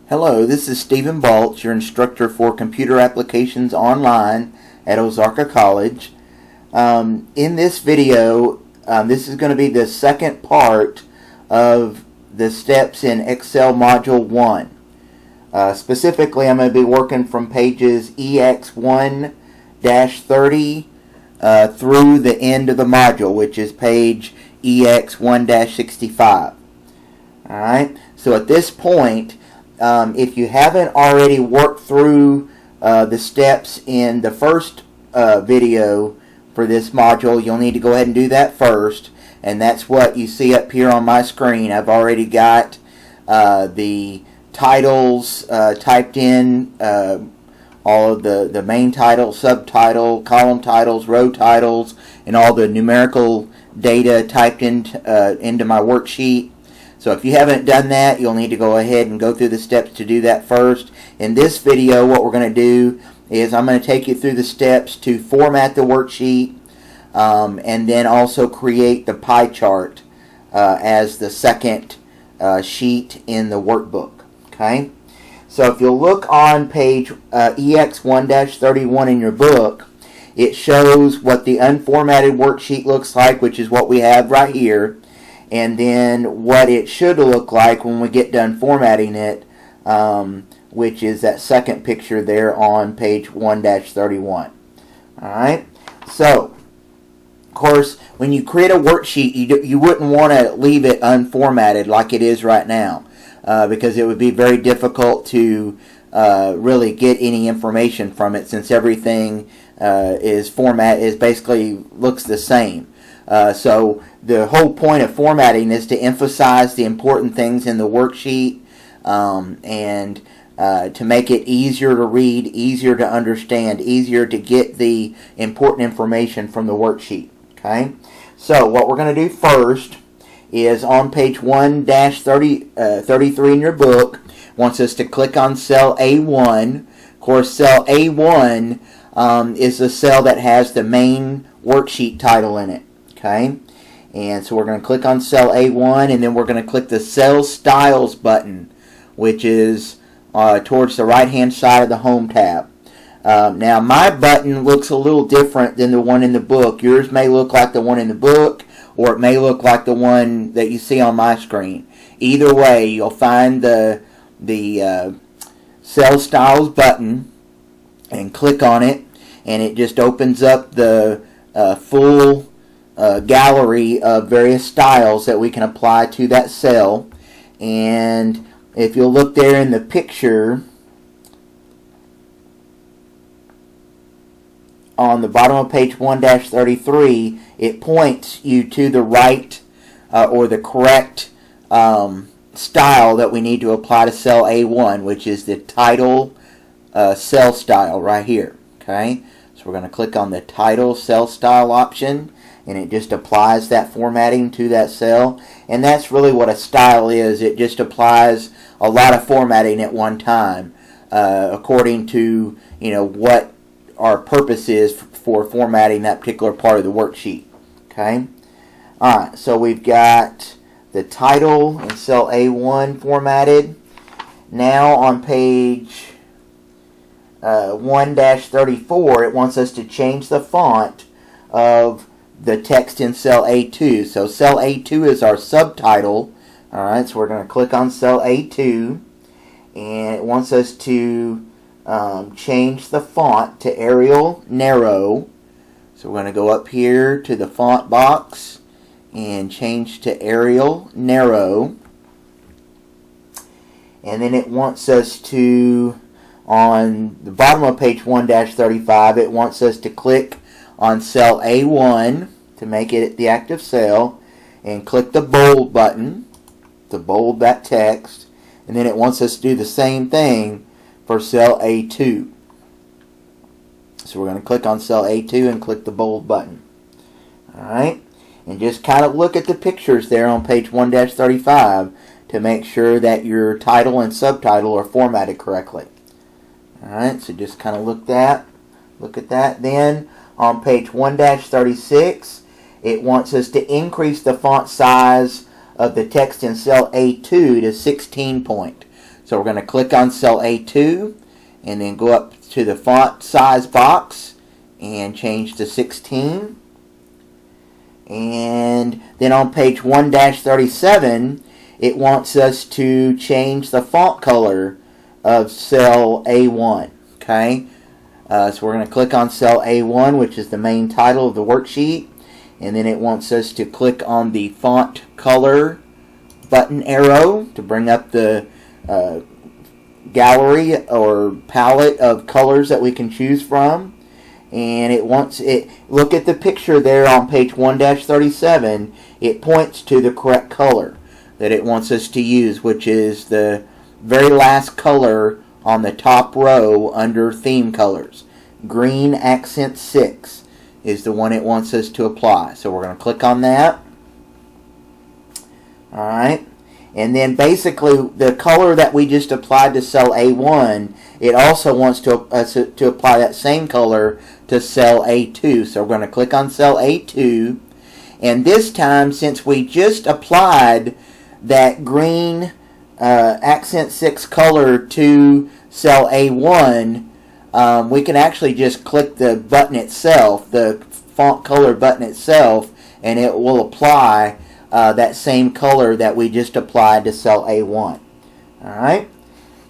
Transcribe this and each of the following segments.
Hello, this is Stephen Balch, your instructor for Computer Applications Online at Ozarka College. In this video, this is going to be the second part of the steps in Excel Module 1. Specifically, I'm going to be working from pages EX1-30 through the end of the module, which is page EX1-65. Alright, so at this point, if you haven't already worked through the steps in the first video for this module, you'll need to go ahead and do that first. And that's what you see up here on my screen. I've already got the titles typed in, all of the main title, subtitle, column titles, row titles, and all the numerical data typed into my worksheet. So if you haven't done that, you'll need to go ahead and go through the steps to do that first. In this video, what we're going to do is I'm going to take you through the steps to format the worksheet and then also create the pie chart as the second sheet in the workbook. Okay? So if you'll look on page EX1-31 in your book, it shows what the unformatted worksheet looks like, which is what we have right here. And then what it should look like when we get done formatting it, which is that second picture there on page 1-31. Alright, so of course when you create a worksheet, you wouldn't want to leave it unformatted like it is right now, because it would be very difficult to really get any information from it, since everything is basically looks the same. So the whole point of formatting is to emphasize the important things in the worksheet and to make it easier to read, easier to understand, easier to get the important information from the worksheet. Okay? So what we're going to do first is on page 1-33 in your book, wants us to click on cell A1. Of course, cell A1 is the cell that has the main worksheet title in it. Okay, and so we're going to click on cell A1, and then we're going to click the Cell Styles button, which is towards the right hand side of the Home tab. Now my button looks a little different than the one in the book. Yours may look like the one in the book, or it may look like the one that you see on my screen. Either way, you'll find the Cell Styles button and click on it, and it just opens up the full gallery of various styles that we can apply to that cell. And if you'll look there in the picture on the bottom of page 1-33, it points you to the right or the correct style that we need to apply to cell A1, which is the title cell style right here. Okay, so we're going to click on the title cell style option, and it just applies that formatting to that cell. And that's really what a style is. It just applies a lot of formatting at one time, according to what our purpose is for formatting that particular part of the worksheet. Okay. All right. So we've got the title in cell A1 formatted. Now on page 1-34, it wants us to change the font of the text in cell A2. So cell A2 is our subtitle. Alright, so we're going to click on cell A2, and it wants us to change the font to Arial Narrow. So we're going to go up here to the font box and change to Arial Narrow. And then it wants us to, on the bottom of page 1-35, it wants us to click on cell A1 to make it the active cell, and click the bold button to bold that text. And then it wants us to do the same thing for cell A2. So we're going to click on cell A2 and click the bold button. Alright, and just kind of look at the pictures there on page 1-35 to make sure that your title and subtitle are formatted correctly. Alright, so just kind of look at that. Then on page 1-36, it wants us to increase the font size of the text in cell A2 to 16 point. So we're going to click on cell A2 and then go up to the font size box and change to 16. And then on page 1-37, it wants us to change the font color of cell A1. Okay, so we're going to click on cell A1, which is the main title of the worksheet, and then it wants us to click on the font color button arrow to bring up the gallery or palette of colors that we can choose from. And it wants it. Look at the picture there on page 1-37. It points to the correct color that it wants us to use, which is the very last color on the top row under theme colors. Green accent 6 is the one it wants us to apply. So we're going to click on that. Alright. And then basically the color that we just applied to cell A1, it also wants to apply that same color to cell A2. So we're going to click on cell A2. And this time, since we just applied that green accent 6 color to cell A1, we can actually just click the button itself, the font color button itself, and it will apply that same color that we just applied to cell A1. Alright,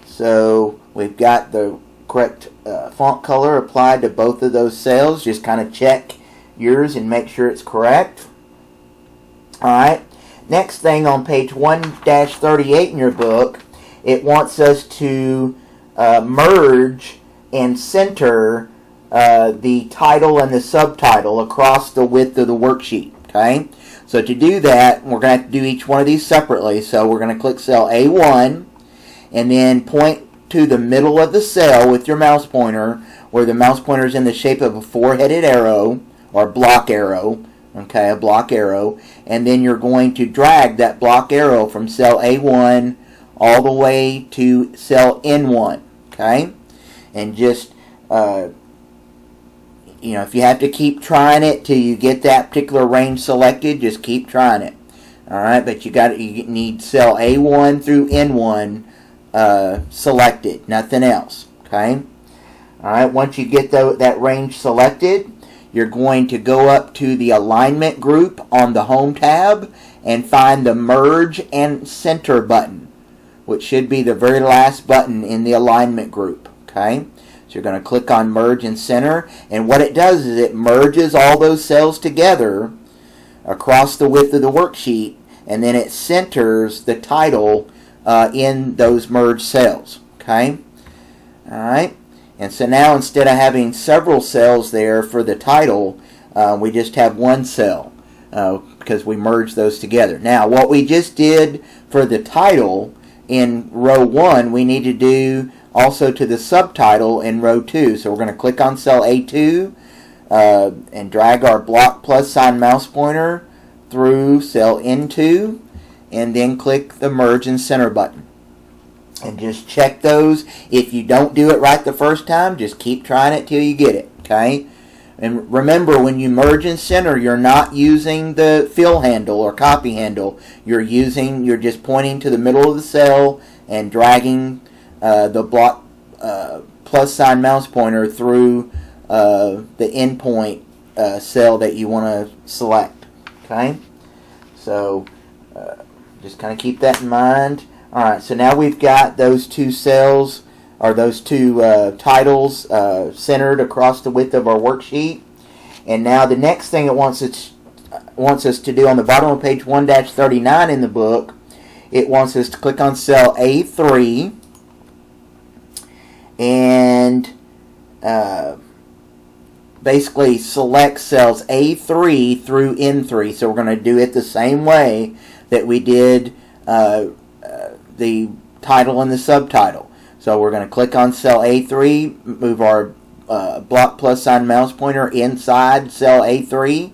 so we've got the correct font color applied to both of those cells. Just kind of check yours and make sure it's correct. Alright, next thing on page 1-38 in your book, it wants us to merge and center the title and the subtitle across the width of the worksheet. Okay, so to do that, we're going to have to do each one of these separately. So we're going to click cell A1 and then point to the middle of the cell with your mouse pointer, where the mouse pointer is in the shape of a four-headed arrow or block arrow. Okay, a block arrow, and then you're going to drag that block arrow from cell A1 all the way to cell N1. Okay, and just if you have to keep trying it till you get that particular range selected, just keep trying it. All right, but you need cell A1 through N1 selected, nothing else. Okay. All right. Once you get that range selected, you're going to go up to the alignment group on the Home tab and find the Merge and Center button, which should be the very last button in the alignment group. Okay. So you're going to click on Merge and Center, and what it does is it merges all those cells together across the width of the worksheet, and then it centers the title in those merged cells. Okay? Alright, and so now instead of having several cells there for the title, we just have one cell because we merged those together. Now, what we just did for the title in row 1, we need to do also to the subtitle in row 2. So we're going to click on cell A2 and drag our block plus sign mouse pointer through cell N2, and then click the Merge and Center button. And just check those. If you don't do it right the first time, just keep trying it till you get it. Okay? And remember, when you merge and center, you're not using the fill handle or copy handle. You're just pointing to the middle of the cell and dragging the block plus sign mouse pointer through the endpoint cell that you want to select. Okay? So just kind of keep that in mind. Alright, so now we've got those two cells, or those two titles centered across the width of our worksheet. And now the next thing it wants us to do on the bottom of page 1-39 in the book, it wants us to click on cell A3 and basically select cells A3 through N3. So we're going to do it the same way that we did the title and the subtitle. So we're going to click on cell A3, move our block plus sign mouse pointer inside cell A3,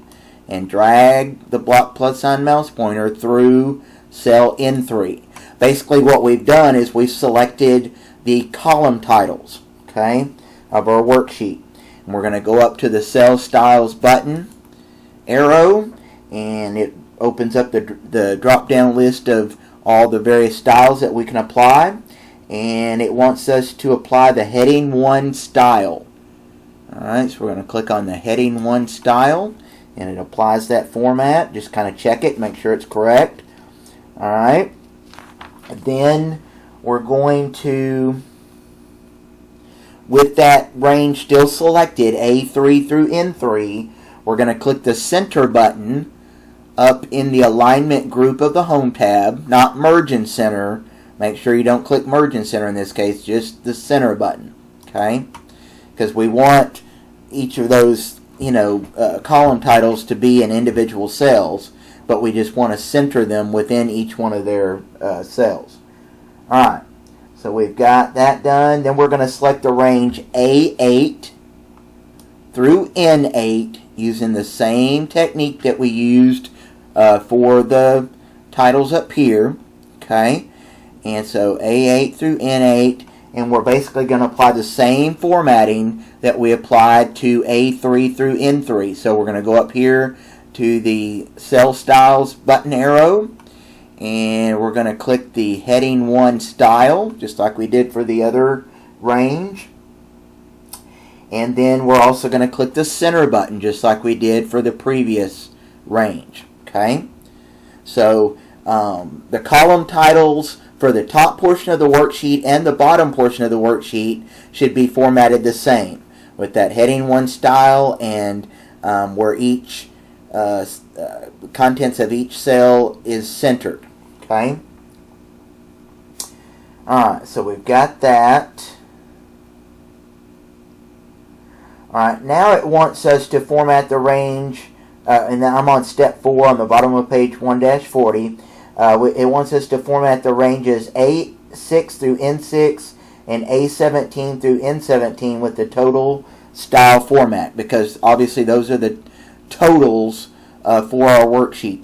and drag the block plus sign mouse pointer through cell N3. Basically what we've done is we've selected the column titles, okay, of our worksheet. And we're going to go up to the Cell Styles button arrow, and it opens up the drop-down list of all the various styles that we can apply. and it wants us to apply the heading 1 style. Alright, so we're going to click on the heading 1 style, and it applies that format. Just kind of check it, make sure it's correct. Alright, then we're going to, with that range still selected, A3 through N3, we're going to click the center button up in the alignment group of the home tab, not merge and center. Make sure you don't click merge and center in this case, just the center button, okay? Because we want each of those, column titles to be in individual cells, but we just want to center them within each one of their cells. Alright, so we've got that done. Then we're going to select the range A8 through N8 using the same technique that we used for the titles up here. Okay, and so A8 through N8, and we're basically going to apply the same formatting that we applied to A3 through N3. So we're going to go up here to the cell styles button arrow, and we're going to click the heading 1 style, just like we did for the other range. And then we're also going to click the center button, just like we did for the previous range. Okay, so the column titles for the top portion of the worksheet and the bottom portion of the worksheet should be formatted the same, with that heading 1 style, and where each contents of each cell is centered. Okay. Alright, so we've got that. Alright, now it wants us to format the range, and then I'm on step 4 on the bottom of page 1-40. It wants us to format the ranges A6 through N6 and A17 through N17 with the total style format, because obviously those are the totals for our worksheet,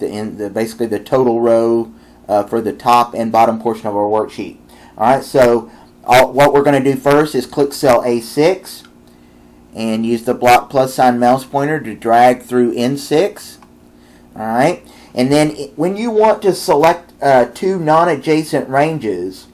basically the total row for the top and bottom portion of our worksheet. Alright, so what we're going to do first is click cell A6 and use the block plus sign mouse pointer to drag through N6. Alright, and then when you want to select two non-adjacent ranges,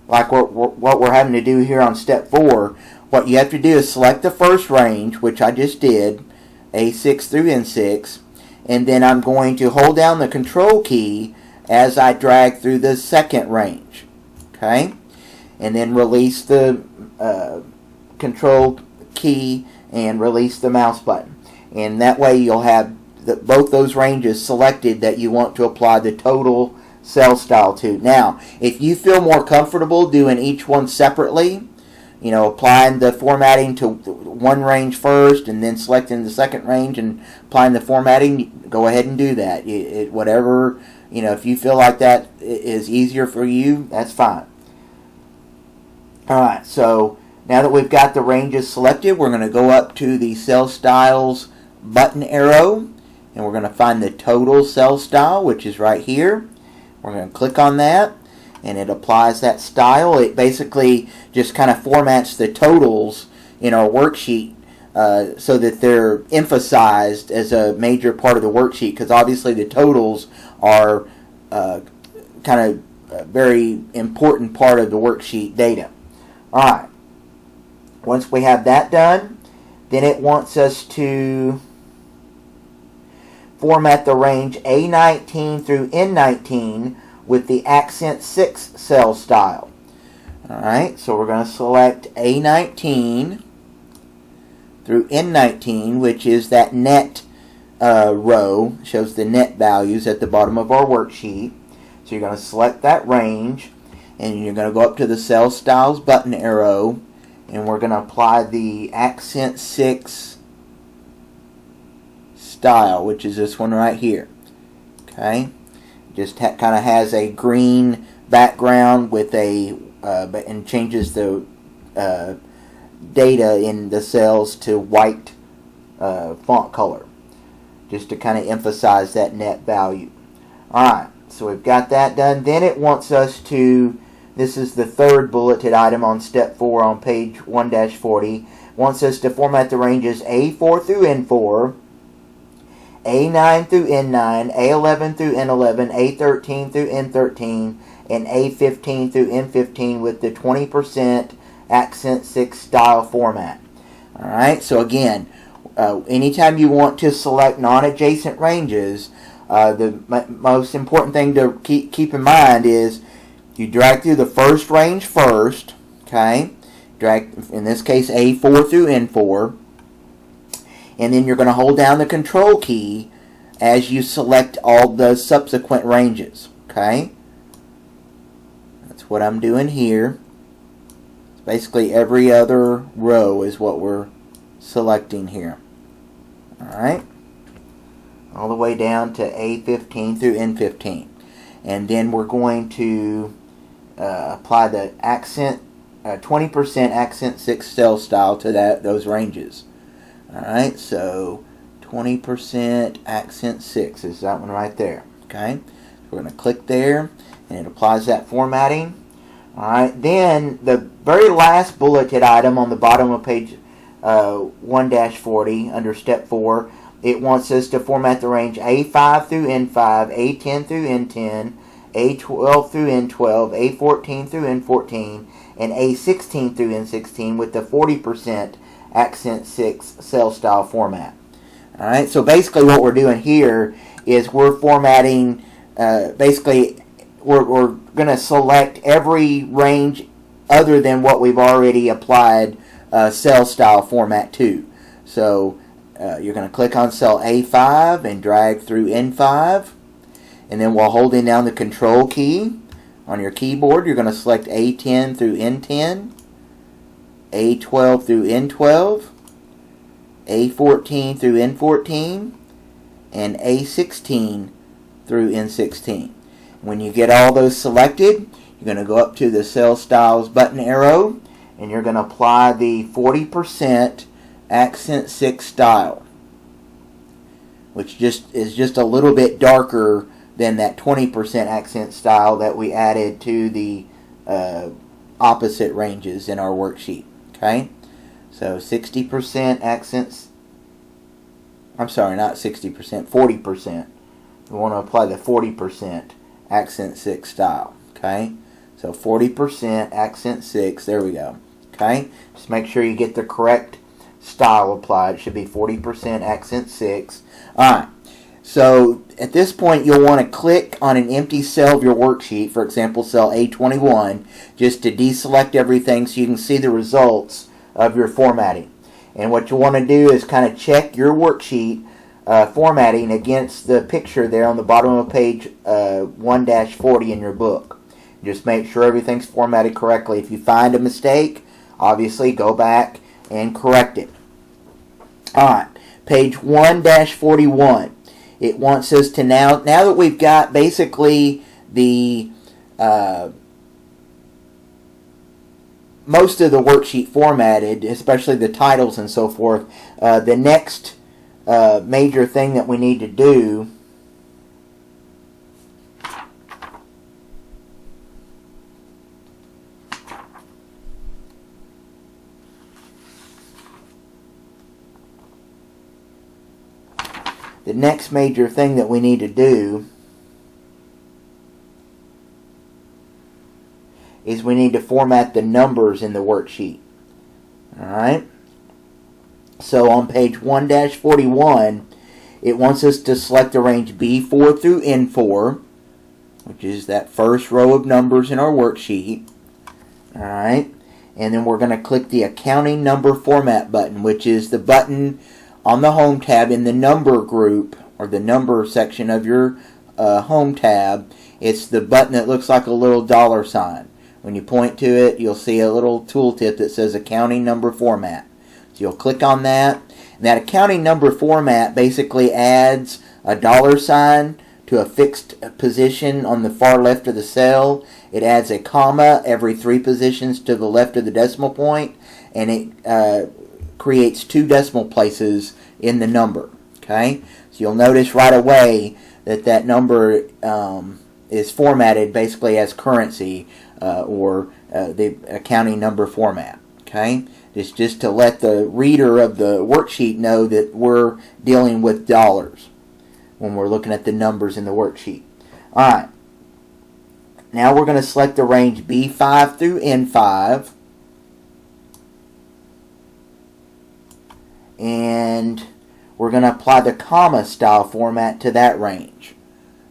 like what we're having to do here on step 4, what you have to do is select the first range, which I just did, A6 through N6, and then I'm going to hold down the control key as I drag through the second range. Okay, and then release the control key and release the mouse button, and that way you'll have both those ranges selected that you want to apply the total cell style to. Now, if you feel more comfortable doing each one separately, applying the formatting to one range first and then selecting the second range and applying the formatting, go ahead and do that. Whatever, if you feel like that is easier for you, that's fine. Alright, so now that we've got the ranges selected, we're going to go up to the cell styles button arrow, and we're going to find the total cell style, which is right here. We're going to click on that, and it applies that style. It basically just kind of formats the totals in our worksheet so that they're emphasized as a major part of the worksheet, because obviously the totals are kind of a very important part of the worksheet data. Alright, once we have that done, then it wants us to format the range A19 through N19 with the accent 6 cell style. Alright, so we're going to select A19 through N19, which is that net row, shows the net values at the bottom of our worksheet. So you're going to select that range, and you're going to go up to the cell styles button arrow, and we're going to apply the accent 6 style, which is this one right here. Okay, just kind of has a green background with a and changes the data in the cells to white font color, just to kind of emphasize that net value. Alright, so we've got that done. Then it wants us to, this is the third bulleted item on step 4 on page 1-40, wants us to format the ranges A4 through N4, A9 through N9, A11 through N11, A13 through N13, and A15 through N15 with the 20% accent 6 style format. Alright, so again, anytime you want to select non-adjacent ranges, the most important thing to keep in mind is you drag through the first range first, okay? Drag, in this case, A4 through N4, and then you're going to hold down the control key as you select all the subsequent ranges, okay? That's what I'm doing here. Basically every other row is what we're selecting here. Alright, all the way down to A15 through N15. And then we're going to apply the accent 20% accent 6 cell style to those ranges. Alright, so 20% accent 6 is that one right there. Okay, so we're going to click there and it applies that formatting. Alright, then the very last bulleted item on the bottom of page 1-40 under step 4, it wants us to format the range A5 through N5, A10 through N10, A12 through N12, A14 through N14, and A16 through N16 with the 40% accent 6 cell style format. Alright, so basically what we're doing here is we're formatting, basically we're going to select every range other than what we've already applied cell style format to. So you're going to click on cell A5 and drag through N5, and then while holding down the control key on your keyboard, you're going to select A10 through N10, A12 through N12, A14 through N14, and A16 through N16. When you get all those selected, you're going to go up to the Cell Styles button arrow, and you're going to apply the 40% accent 6 style, which is just a little bit darker than that 20% accent style that we added to the opposite ranges in our worksheet. Okay, so 60% accents, I'm sorry, not 60%, 40%. We want to apply the 40% accent 6 style. Okay, so 40% accent 6, there we go. Okay, just make sure you get the correct style applied. It should be 40% accent 6. Alright, so at this point you'll want to click on an empty cell of your worksheet, for example cell A21, just to deselect everything so you can see the results of your formatting. And what you want to do is kind of check your worksheet formatting against the picture there on the bottom of page 1-40 in your book. Just make sure everything's formatted correctly. If you find a mistake, obviously go back and correct it. Alright, page 1-41. It wants us to now that we've got basically the most of the worksheet formatted, especially the titles and so forth, the next major thing that we need to do is we need to format the numbers in the worksheet. Alright? So on page 1-41, it wants us to select the range B4 through N4, which is that first row of numbers in our worksheet. Alright? And then we're going to click the Accounting Number Format button, which is the button on the Home tab in the Number group, or the Number section of your Home tab. It's the button that looks like a little dollar sign. When you point to it, you'll see a little tooltip that says Accounting Number Format. So you'll click on that. And that Accounting Number Format basically adds a dollar sign to a fixed position on the far left of the cell. It adds a comma every 3 positions to the left of the decimal point, and it creates 2 decimal places in the number. Okay, so you'll notice right away that that number is formatted basically as currency, or the accounting number format. Okay, it's just to let the reader of the worksheet know that we're dealing with dollars when we're looking at the numbers in the worksheet. Alright, Now we're going to select the range B5 through N5. And we're going to apply the comma style format to that range.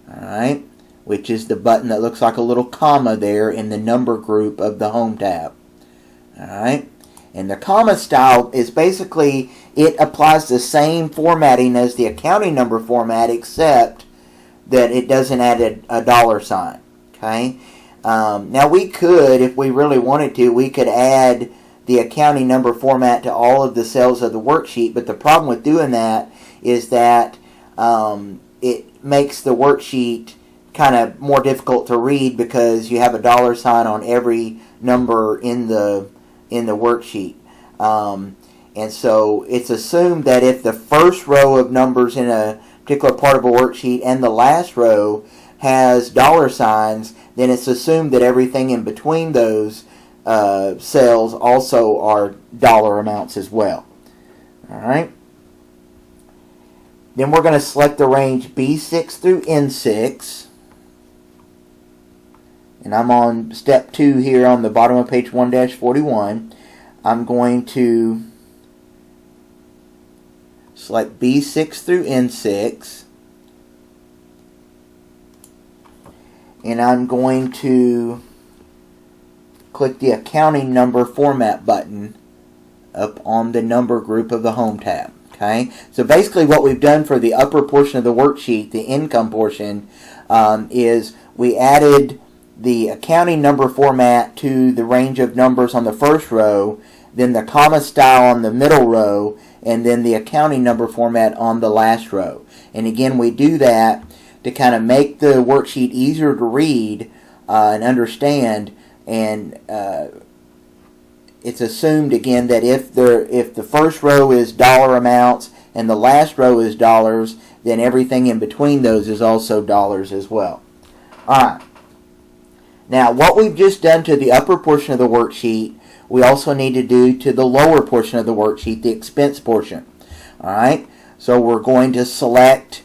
Alright, which is the button that looks like a little comma there in the number group of the Home tab. Alright, and the comma style is basically, it applies the same formatting as the accounting number format, except that it doesn't add a dollar sign. Okay, now we could, if we really wanted to, we could add the accounting number format to all of the cells of the worksheet, but the problem with doing that is that it makes the worksheet kind of more difficult to read because you have a dollar sign on every number in the worksheet. And so it's assumed that if the first row of numbers in a particular part of a worksheet and the last row has dollar signs, then it's assumed that everything in between those cells also are dollar amounts as well. Alright. Then we're going to select the range B6 through N6. And I'm on step 2 here on the bottom of page 1-41. I'm going to select B6 through N6. And I'm going to click the accounting number format button up on the number group of the Home tab. Okay, so basically what we've done for the upper portion of the worksheet, the income portion, is we added the accounting number format to the range of numbers on the first row, then the comma style on the middle row, and then the accounting number format on the last row. And again, we do that to kind of make the worksheet easier to read and understand. And it's assumed again that if the first row is dollar amounts and the last row is dollars, then everything in between those is also dollars as well. Alright. Now what we've just done to the upper portion of the worksheet, we also need to do to the lower portion of the worksheet, the expense portion. Alright. So we're going to select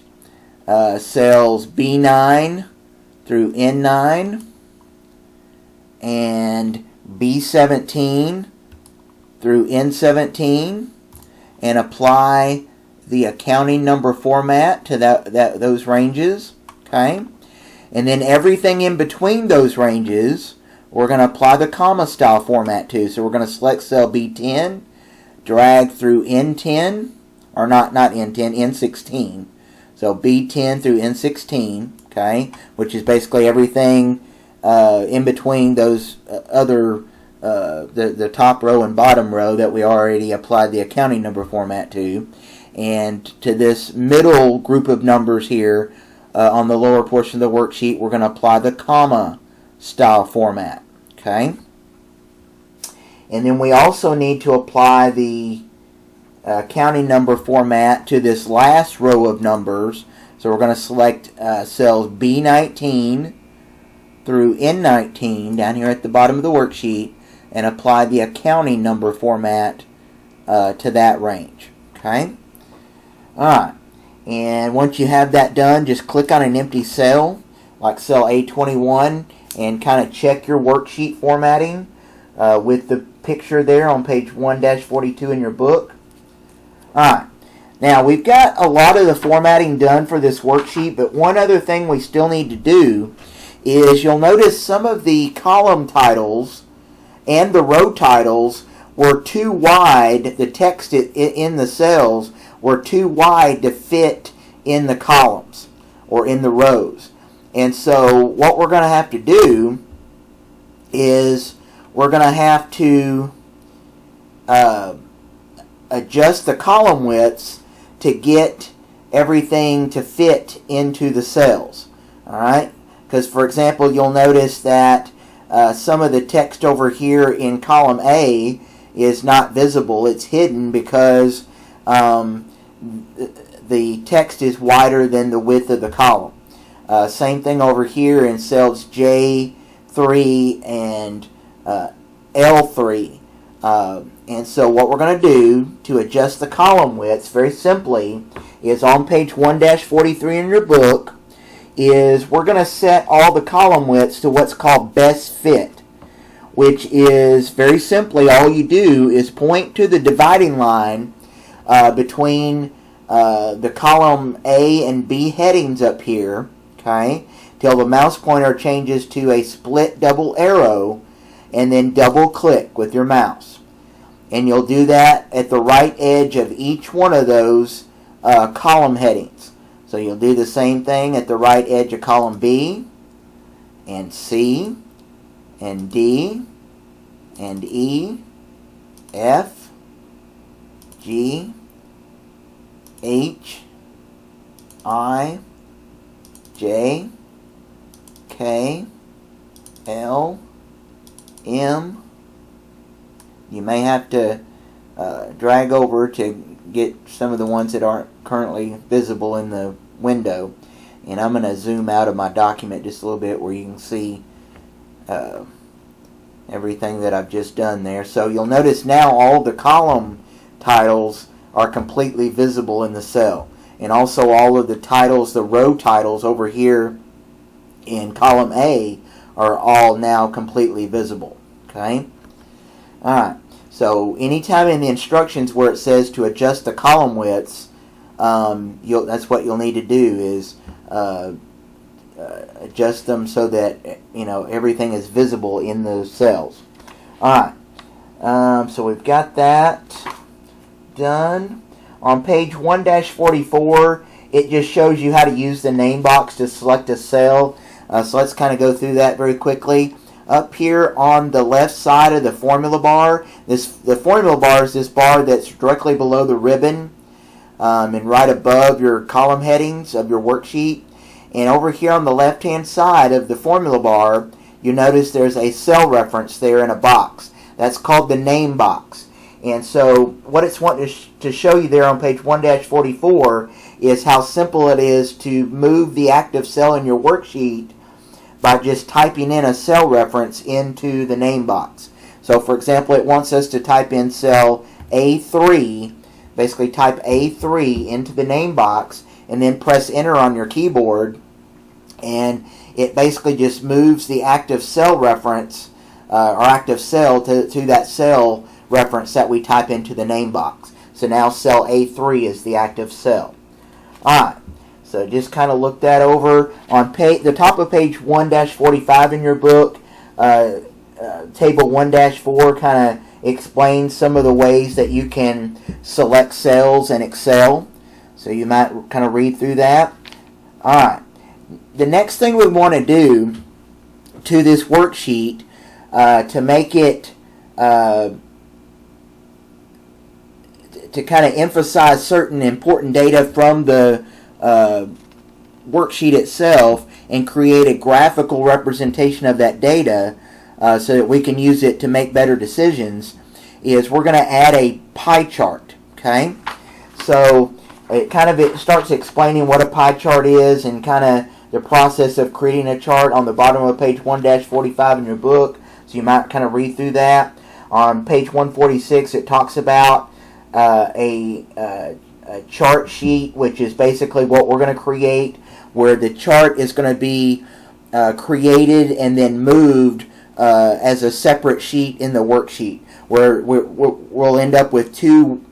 cells B9 through N9 and B17 through N17 and apply the accounting number format to those ranges. Okay, and then everything in between those ranges we're going to apply the comma style format to. So we're going to select cell B10, drag through N10, or not N10, N16. So B10 through N16, okay, which is basically everything in between those other, the top row and bottom row that we already applied the accounting number format to. And to this middle group of numbers here on the lower portion of the worksheet, we're going to apply the comma style format. Okay. And then we also need to apply the accounting number format to this last row of numbers. So we're going to select cells B19 through N19 down here at the bottom of the worksheet and apply the accounting number format to that range. Okay. Alright. And once you have that done, just click on an empty cell like cell A21 and kind of check your worksheet formatting with the picture there on page 1-42 in your book. Alright, now we've got a lot of the formatting done for this worksheet, but one other thing we still need to do is you'll notice some of the column titles and the row titles were too wide, the text in the cells were too wide to fit in the columns or in the rows. And so what we're going to have to do is we're going to have to adjust the column widths to get everything to fit into the cells. Alright? Because, for example, you'll notice that some of the text over here in column A is not visible. It's hidden because the text is wider than the width of the column. Same thing over here in cells J3 and L3. And so what we're going to do to adjust the column widths very simply is on page 1-43 in your book, is we're going to set all the column widths to what's called best fit, which is very simply all you do is point to the dividing line between the column A and B headings up here, okay, till the mouse pointer changes to a split double arrow, and then double click with your mouse. And you'll do that at the right edge of each one of those column headings. So you'll do the same thing at the right edge of column B, and C, and D, and E, F, G, H, I, J, K, L, M. You may have to drag over to get some of the ones that aren't currently visible in the window. And I'm going to zoom out of my document just a little bit where you can see everything that I've just done there. So you'll notice now all the column titles are completely visible in the cell. And also all of the titles, the row titles over here in column A are all now completely visible. Okay? Alright. So anytime in the instructions where it says to adjust the column widths, that's what you'll need to do is adjust them so that everything is visible in those cells. Alright, so we've got that done. On page 1-44, it just shows you how to use the name box to select a cell. So let's kind of go through that very quickly. Up here on the left side of the formula bar, the formula bar is this bar that's directly below the ribbon and right above your column headings of your worksheet. And over here on the left hand side of the formula bar, you notice there's a cell reference there in a box. That's called the name box. And so what it's wanting to show you there on page 1-44 is how simple it is to move the active cell in your worksheet by just typing in a cell reference into the name box. So for example, it wants us to type in cell A3, basically type A3 into the name box, and then press enter on your keyboard, and it basically just moves the active cell reference or active cell to that cell reference that we type into the name box. So now cell A3 is the active cell. Alright, so just kind of look that over. On the top of page 1-45 in your book, table 1-4 kind of explains some of the ways that you can select cells in Excel. So you might kind of read through that. Alright, the next thing we want to do to this worksheet to make it to kind of emphasize certain important data from the worksheet itself and create a graphical representation of that data so that we can use it to make better decisions is we're going to add a pie chart. Okay, so it starts explaining what a pie chart is and kind of the process of creating a chart on the bottom of page 1-45 in your book. So you might kind of read through that. On page 146, it talks about a chart sheet, which is basically what we're going to create, where the chart is going to be created and then moved as a separate sheet in the worksheet, where we'll end up with two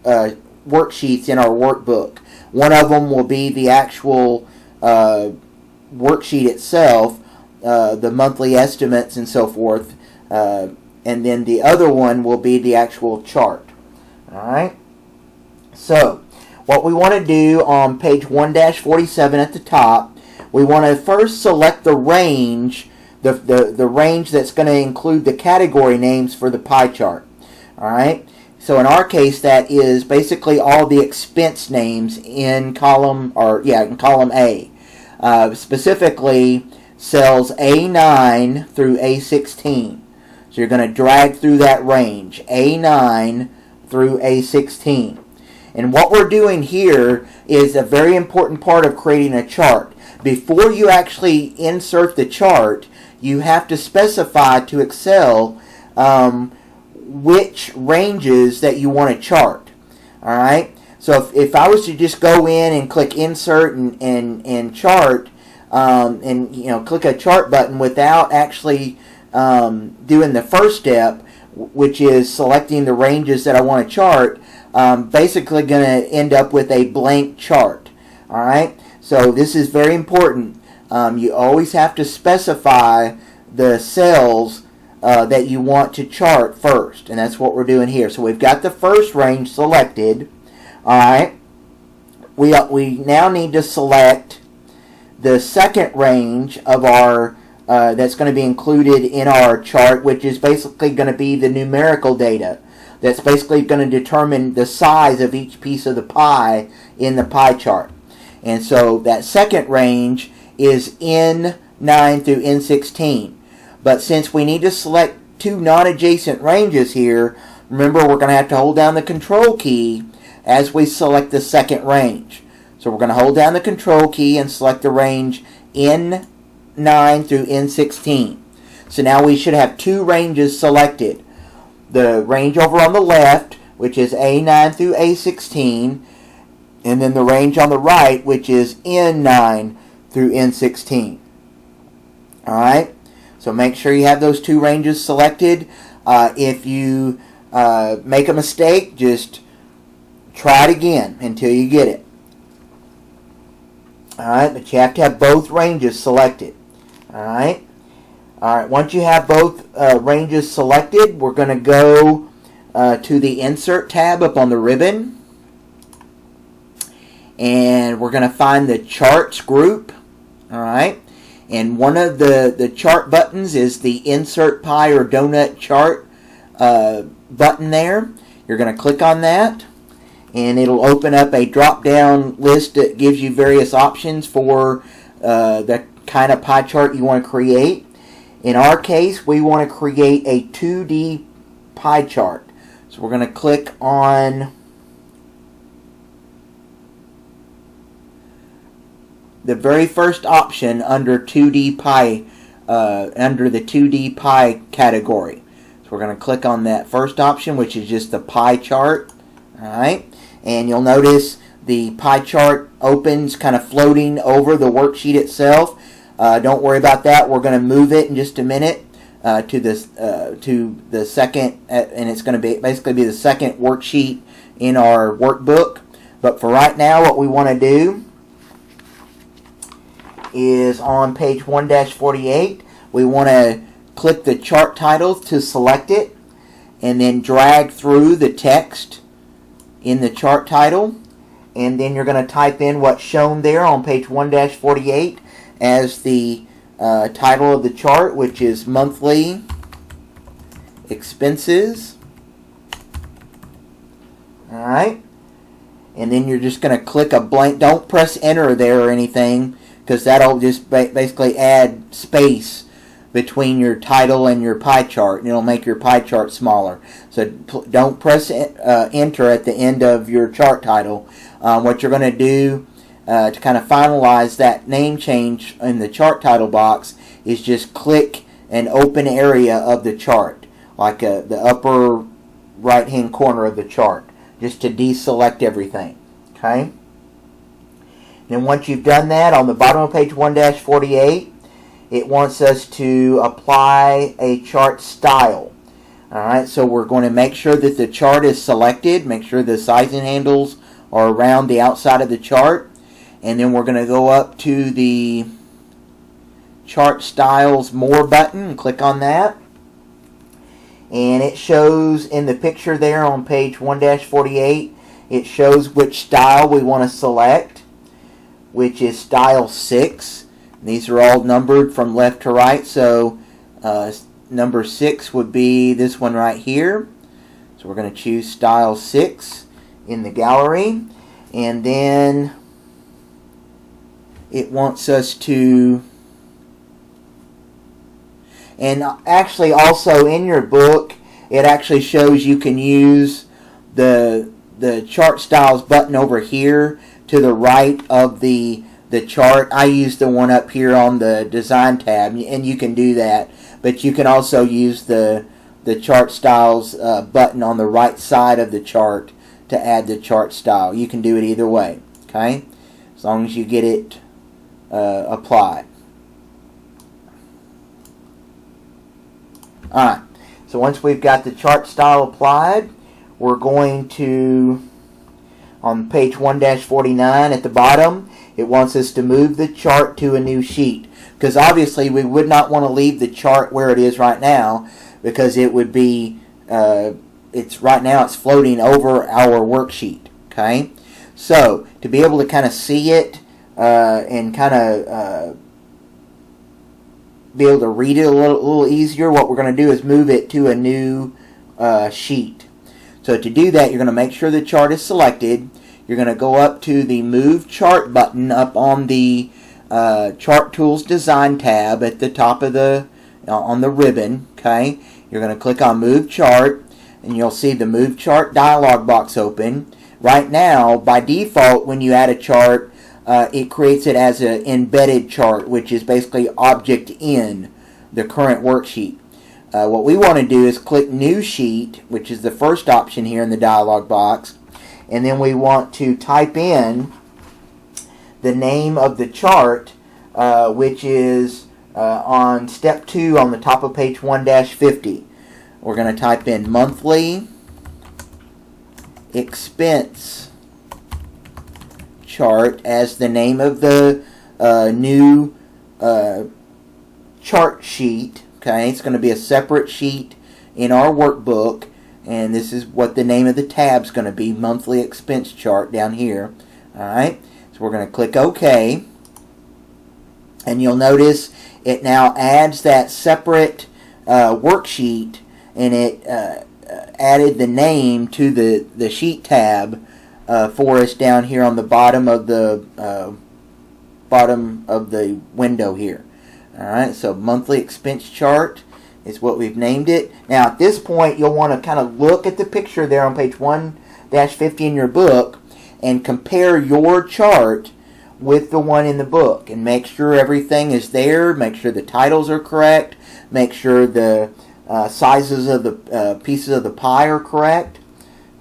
worksheets in our workbook. One of them will be the actual worksheet itself, the monthly estimates and so forth, and then the other one will be the actual chart. Alright, so what we want to do on page 1-47 at the top, we want to first select the range, the range that's going to include the category names for the pie chart. Alright, so in our case that is basically all the expense names in column A. Specifically cells A9 through A16. So you're going to drag through that range, A9 through A16. And what we're doing here is a very important part of creating a chart. Before you actually insert the chart, you have to specify to Excel which ranges that you want to chart. Alright? So if I was to just go in and click insert and chart, and click a chart button without actually doing the first step, which is selecting the ranges that I want to chart, basically going to end up with a blank chart. Alright, so this is very important. You always have to specify the cells that you want to chart first, and that's what we're doing here. So we've got the first range selected. Alright, we now need to select the second range of our that's going to be included in our chart, which is basically going to be the numerical data. That's basically going to determine the size of each piece of the pie in the pie chart. And so that second range is N9 through N16. But since we need to select two non-adjacent ranges here, remember we're going to have to hold down the control key as we select the second range. So we're going to hold down the control key and select the range N9 through N16. So now we should have two ranges selected. The range over on the left, which is A9 through A16, and then the range on the right, which is N9 through N16. Alright, so make sure you have those two ranges selected. If you make a mistake, just try it again until you get it. Alright, but you have to have both ranges selected. Alright, once you have both ranges selected, we're going to go to the Insert tab up on the ribbon. And we're going to find the Charts group. Alright, and one of the chart buttons is the Insert Pie or Donut Chart button there. You're going to click on that, and it'll open up a drop-down list that gives you various options for the kind of pie chart you want to create. In our case, we want to create a 2D pie chart. So we're going to click on the very first option under 2D pie, under the 2D pie category. So we're going to click on that first option, which is just the pie chart. Alright, and you'll notice the pie chart opens kind of floating over the worksheet itself. Don't worry about that. We're going to move it in just a minute to the second, and it's going to basically be the second worksheet in our workbook. But for right now, what we want to do is on page 1-48, we want to click the chart title to select it, and then drag through the text in the chart title, and then you're going to type in what's shown there on page 1-48 as the title of the chart, which is monthly expenses. Alright, and then you're just going to click a blank. Don't press enter there or anything, because that'll just basically add space between your title and your pie chart, and it'll make your pie chart smaller. So don't press enter at the end of your chart title. What you're going to do to kind of finalize that name change in the chart title box is just click an open area of the chart, like the upper right hand corner of the chart, just to deselect everything. Okay? Then once you've done that, on the bottom of page 1-48, it wants us to apply a chart style. Alright, so we're going to make sure that the chart is selected, make sure the sizing handles are around the outside of the chart, and then we're going to go up to the Chart Styles More button and click on that. And it shows in the picture there on page 1-48, it shows which style we want to select, which is style 6. These are all numbered from left to right, so number 6 would be this one right here. So we're going to choose style 6 in the gallery, and then it wants us to, and actually also in your book it actually shows you can use the chart styles button over here to the right of the chart. I use the one up here on the design tab, and you can do that, but you can also use the chart styles button on the right side of the chart to add the chart style. You can do it either way, okay, as long as you get it applied. Alright, so once we've got the chart style applied, we're going to, on page 1-49 at the bottom, it wants us to move the chart to a new sheet. Because obviously we would not want to leave the chart where it is right now, because it would be, right now it's floating over our worksheet. Okay, so to be able to kind of see it and kind of be able to read it a little easier, what we're going to do is move it to a new sheet. So to do that, you're going to make sure the chart is selected. You're going to go up to the Move Chart button up on the Chart Tools Design tab at the top of the on the ribbon. Okay, you're going to click on Move Chart, and you'll see the Move Chart dialog box open. Right now, by default, when you add a chart, it creates it as an embedded chart, which is basically object in the current worksheet. What we want to do is click New Sheet, which is the first option here in the dialog box, and then we want to type in the name of the chart, which is on step 2 on the top of page 1-50. We're going to type in monthly expense chart as the name of the new chart sheet. Okay, it's going to be a separate sheet in our workbook, and this is what the name of the tab is going to be, monthly expense chart down here. Alright, so we're going to click OK, and you'll notice it now adds that separate worksheet, and it added the name to the sheet tab for us down here on the bottom of the window here. Alright, so monthly expense chart is what we've named it. Now at this point you'll want to kind of look at the picture there on page 1-50 in your book and compare your chart with the one in the book and make sure everything is there, make sure the titles are correct, make sure the sizes of the pieces of the pie are correct.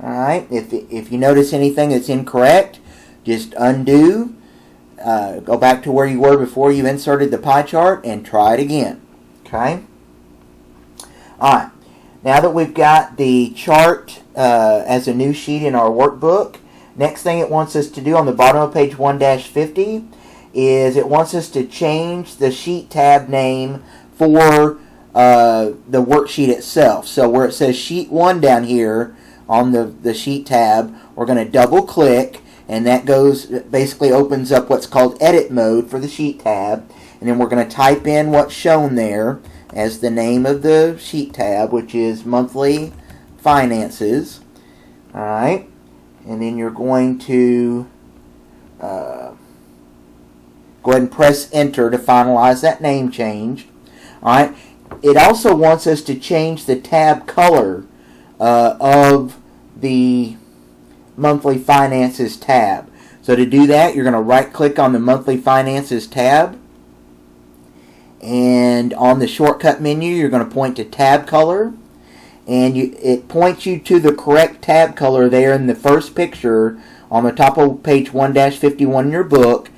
Alright, if you notice anything that's incorrect, just undo, go back to where you were before you inserted the pie chart and try it again. Okay? Alright, now that we've got the chart as a new sheet in our workbook, next thing it wants us to do on the bottom of page 1-50 is it wants us to change the sheet tab name for the worksheet itself. So where it says sheet 1 down here on the sheet tab, we're going to double click, and that basically opens up what's called edit mode for the sheet tab, and then we're going to type in what's shown there as the name of the sheet tab, which is monthly finances. Alright, and then you're going to go ahead and press enter to finalize that name change. Alright, it also wants us to change the tab color of the monthly finances tab. So to do that, you're going to right click on the monthly finances tab, and on the shortcut menu you're going to point to tab color, and it points you to the correct tab color there in the first picture on the top of page 1-51 in your book.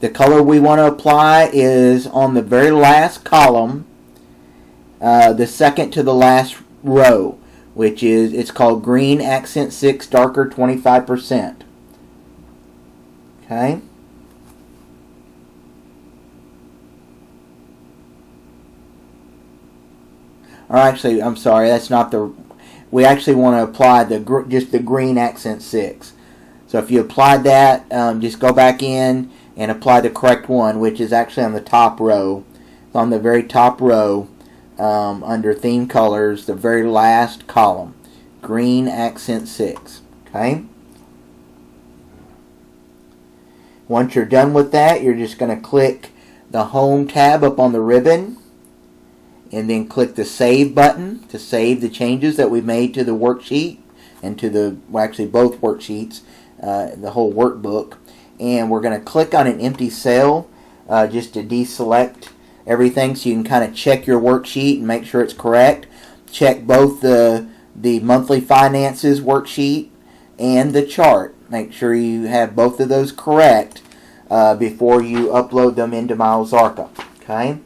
The color we want to apply is on the very last column, the second to the last row, which is, it's called green accent 6 darker 25%. Okay? Or actually, I'm sorry, that's not the, we actually want to apply just the green accent 6. So if you applied that, just go back in and apply the correct one, which is actually on the top row. It's on the very top row, under theme colors, the very last column, green accent 6. Okay? Once you're done with that, you're just going to click the Home tab up on the ribbon, and then click the Save button to save the changes that we made to the worksheet and to the, well, actually both worksheets, the whole workbook. And we're going to click on an empty cell just to deselect everything, so you can kind of check your worksheet and make sure it's correct. Check both the monthly finances worksheet and the chart. Make sure you have both of those correct before you upload them into Miles Arca. Okay.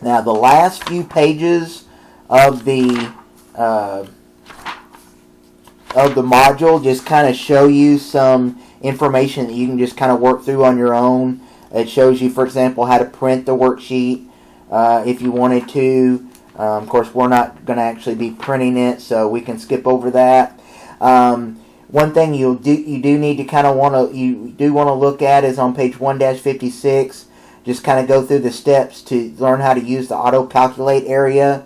Now the last few pages of the module just kind of show you some information that you can just kind of work through on your own. It shows you, for example, how to print the worksheet if you wanted to. Of course, we're not going to actually be printing it, so we can skip over that. One thing you do need to kind of want to look at is on page 1-56. Just kind of go through the steps to learn how to use the auto calculate area.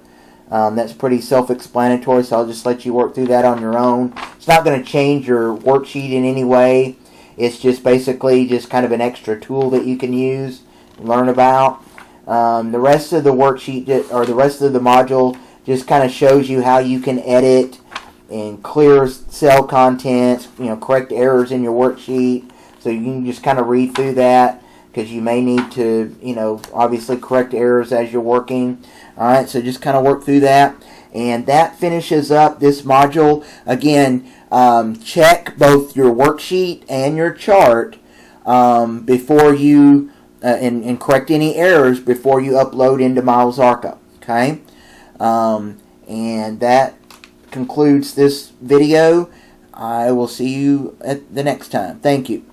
That's pretty self-explanatory, so I'll just let you work through that on your own. It's not going to change your worksheet in any way. It's just basically just kind of an extra tool that you can use and learn about. The rest of the worksheet, or the rest of the module, just kind of shows you how you can edit and clear cell contents, correct errors in your worksheet. So you can just kind of read through that, because you may need to, obviously correct errors as you're working. Alright, so just kind of work through that. And that finishes up this module. Again, check both your worksheet and your chart before you, and correct any errors before you upload into Miles Arca. Okay? And that concludes this video. I will see you at the next time. Thank you.